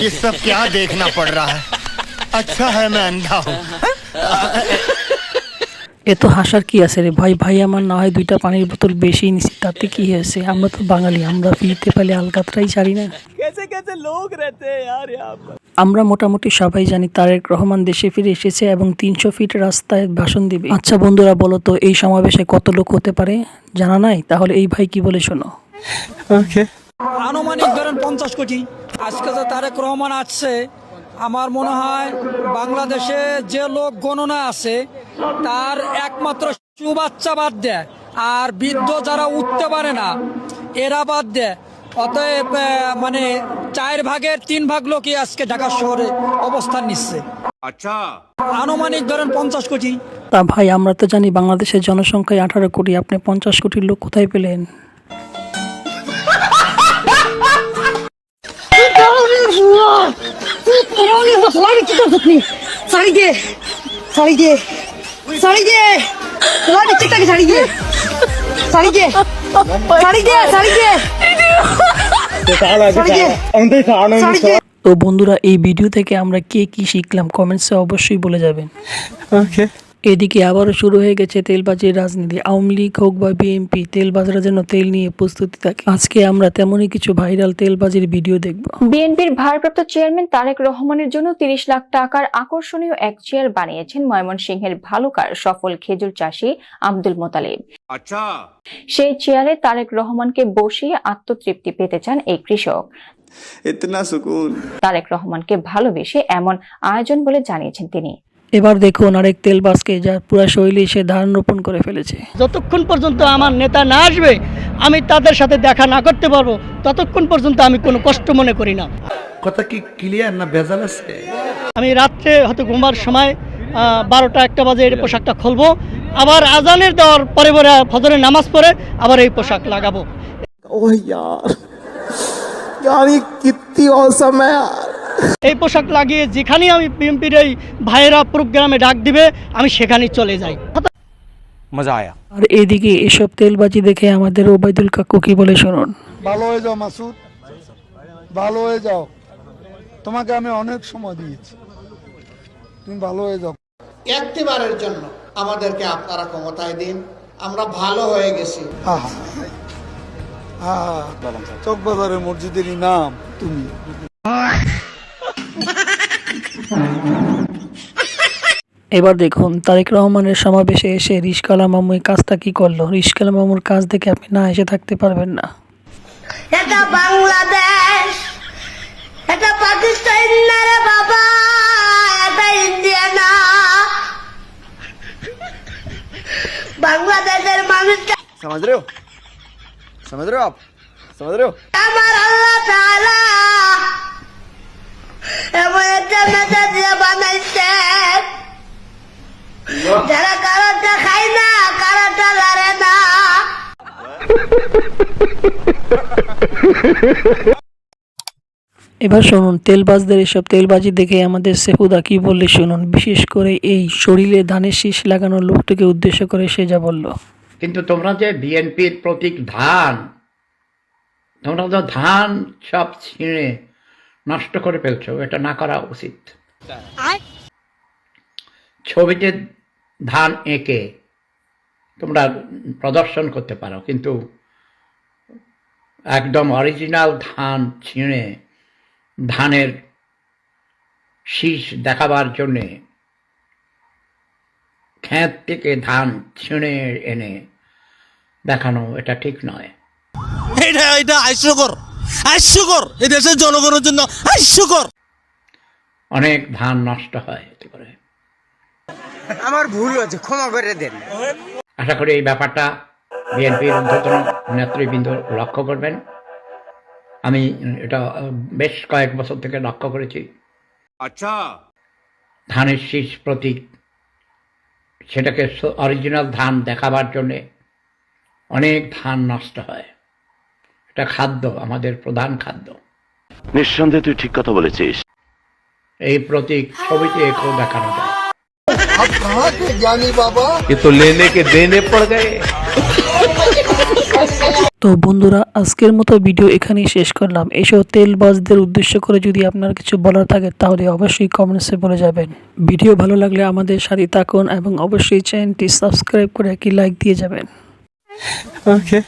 ये सब क्या देखना पड़ रहा है? अच्छा है मैं अंधा हूँ। এত হাসার কি আছে রে ভাই? ভাই আমার না হয় দুইটা পানির বোতল বেশি নিছি, তাতে কি হয়েছে? আমরা তো বাঙালি, আমরা ফিরতে পারলে আলকাতরাই ছাড়ি না। আমরা মোটামুটি সবাই জানি তারেক রহমান দেশে ফিরে এসেছে এবং 300 ফিট রাস্তায় ভাষণ দিবে। আচ্ছা বন্ধুরা, বলো তো এই সমাবেশে কত লোক হতে পারে? জানা নাই? তাহলে এই ভাই কি বলে শোনো। আনুমানিক ধরেন 50 কোটি। আজকে যে তারেক রহমান আসছে, আমার মনে হয় বাংলাদেশে যে লোক গণনা আছে তার একমাত্র বাচ্চা বাদ দেয় আর বৃদ্ধ যারা উঠতে পারে না এরা বাদ দেয়। অতএব মানে 4 ভাগের 3 ভাগ লোকই আজকে ঢাকা শহরে অবস্থান নিচ্ছে। আচ্ছা, আনুমানিক ধরেন 50 কোটি। তা ভাই আমরা তো জানি বাংলাদেশের জনসংখ্যায় 18 কোটি, আপনি 50 কোটির লোক কোথায় পেলেন? তো বন্ধুরা, এই ভিডিও থেকে আমরা কে কি শিখলাম কমেন্টসে অবশ্যই বলে যাবেন। এদিকে আবারও শুরু হয়ে গেছে তেলবাজির রাজনীতি। আওয়ামী লীগ হোক বা বিএনপি, তেলবাজরা যেন তেল নিয়ে প্রস্তুতি থাকে। আজকে আমরা তেমনই কিছু ভাইরাল তেলবাজির ভিডিও দেখব। বিএনপির ভারপ্রাপ্ত চেয়ারম্যান তারেক রহমানের জন্য 30 লাখ টাকার আকর্ষণীয় এক চেয়ার বানিয়েছেন ময়মনসিংহের ভালুকার সফল খেজুর চাষী আব্দুল মোতালেব। আচ্ছা, সেই চেয়ারে তারেক রহমানকে বসিয়ে আত্মতৃপ্তি পেতে চান এই কৃষক। তারেক রহমানকে ভালোবেসে এমন আয়োজন বলে জানিয়েছেন তিনি। এবার দেখুন আরেক তেলবাজকে, যার পুরা শৈলী সে ধারণ রোপণ করে ফেলেছে। যতক্ষণ পর্যন্ত আমার নেতা না আসবে, আমি তাদের সাথে দেখা না করতে পারবো, ততক্ষণ পর্যন্ত আমি কোনো কষ্ট মনে করি না। কথা কি ক্লিয়ার না ভেজাল আছে? আমি রাত্রে হয়তো ঘুমার সময় 12টা-1টা বাজে এই পোশাকটা খুলবো, আবার আজানের দেওয়ার পরে পরে ফজরের নামাজ পড়ে আবার এই পোশাক লাগাবো। ওহ यार ये कितनी औसम है यार। এই পোশাক লাগিয়ে যেখানে আমি বিএনপির এই ভাইয়েরা প্রোগ্রামে ডাক দিবে আমি সেখানেই চলে যাই। মজা আয়া। আর এদিকে এসব তেলবাজি দেখে আমাদের ওবায়দুল কাকু কি বলে শুনুন। ভালো হয়ে যাও মাসুদ, ভালো হয়ে যাও, তোমাকে আমি অনেক সময় দিয়েছি, তুমি ভালো হয়ে যাও। একটিবারের জন্য আমাদেরকে আপনারা ক্ষমতায় দিন, আমরা ভালো হয়ে গেছি। চকবাজারের মসজিদের ইমাম তুমি। এবার দেখুন তারেক রহমানের সমাবেশে এসে রিশকালা মামু এই কাজটা কি করলো। রিশকালা মামুর কাজ দেখে আপনি না এসে থাকতে পারবেন না। এটা বাংলাদেশ, এটা পাকিস্তান না রে বাবা, এটা ইন্ডিয়া না। বাংলাদেশের মানুষটা समझ रहे हो, समझ रहे हो आप, समझ रहे हो? আমার আল্লাহ তাআলা এমন একটা মেসেজ দিয়ে বানাইছে, যারা কারোটা খায় না, কারোটা লড়ে না। এবার শুনুন তেলবাজদের এসব তেলবাজি দেখে আমাদের সেফুদা কি বললে শুনুন। বিশেষ করে এই শরীরে ধানের শীষ লাগানো লোকটাকে উদ্দেশ্য করে সে যা বলল। কিন্তু তোমরা যে বিএনপির প্রতীক ধান, তোমরা তো ধান সব ছিঁড়ে নষ্ট করে ফেলছো, এটা না করা উচিত। ছবিতে ধান এঁকে তোমরা প্রদর্শন করতে পারো, কিন্তু একদম অরিজিনাল ধান ছিঁড়ে ধানের শীষ দেখাবার জন্যে ক্ষেত থেকে ধান ছিঁড়ে এনে দেখানো, এটা ঠিক নয়। এটা হাস্যকর, এই দেশের জনগণের জন্য হাস্যকর। অনেক ধান নষ্ট হয় এতে করে। আমার ভুল হয়েছে, ক্ষমা করে দেন। আশা করি এই ব্যাপারটা বিএনপির ঊর্ধ্বতন নেতৃবৃন্দ লক্ষ্য করবেন। আমি এটা বেশ কয়েক বছর থেকে লক্ষ্য করেছি। আচ্ছা, ধানের শীষ প্রতীক, সেটাকে অরিজিনাল ধান দেখাবার জন্যে অনেক ধান নষ্ট হয়। এটা খাদ্য, আমাদের প্রধান খাদ্য। নিঃসন্দেহে তুই ঠিক কথা বলেছিস। এই প্রতীক ছবিতে একটু দেখানো যায়। आप कहाँ के ज्ञानी बाबा? ये तो लेने के देने पड़ गए। তো বন্ধুরা, আজকের মতো ভিডিও এখানেই শেষ করলাম। এইসব তেলবাজদের উদ্দেশ্য করে যদি আপনার কিছু বলার থাকে তাহলে অবশ্যই কমেন্টসে বলে যাবেন। ভিডিও ভালো লাগলে আমাদের সাথে থাকুন এবং অবশ্যই চ্যানেলটি সাবস্ক্রাইব করে একটি লাইক দিয়ে যাবেন। ওকে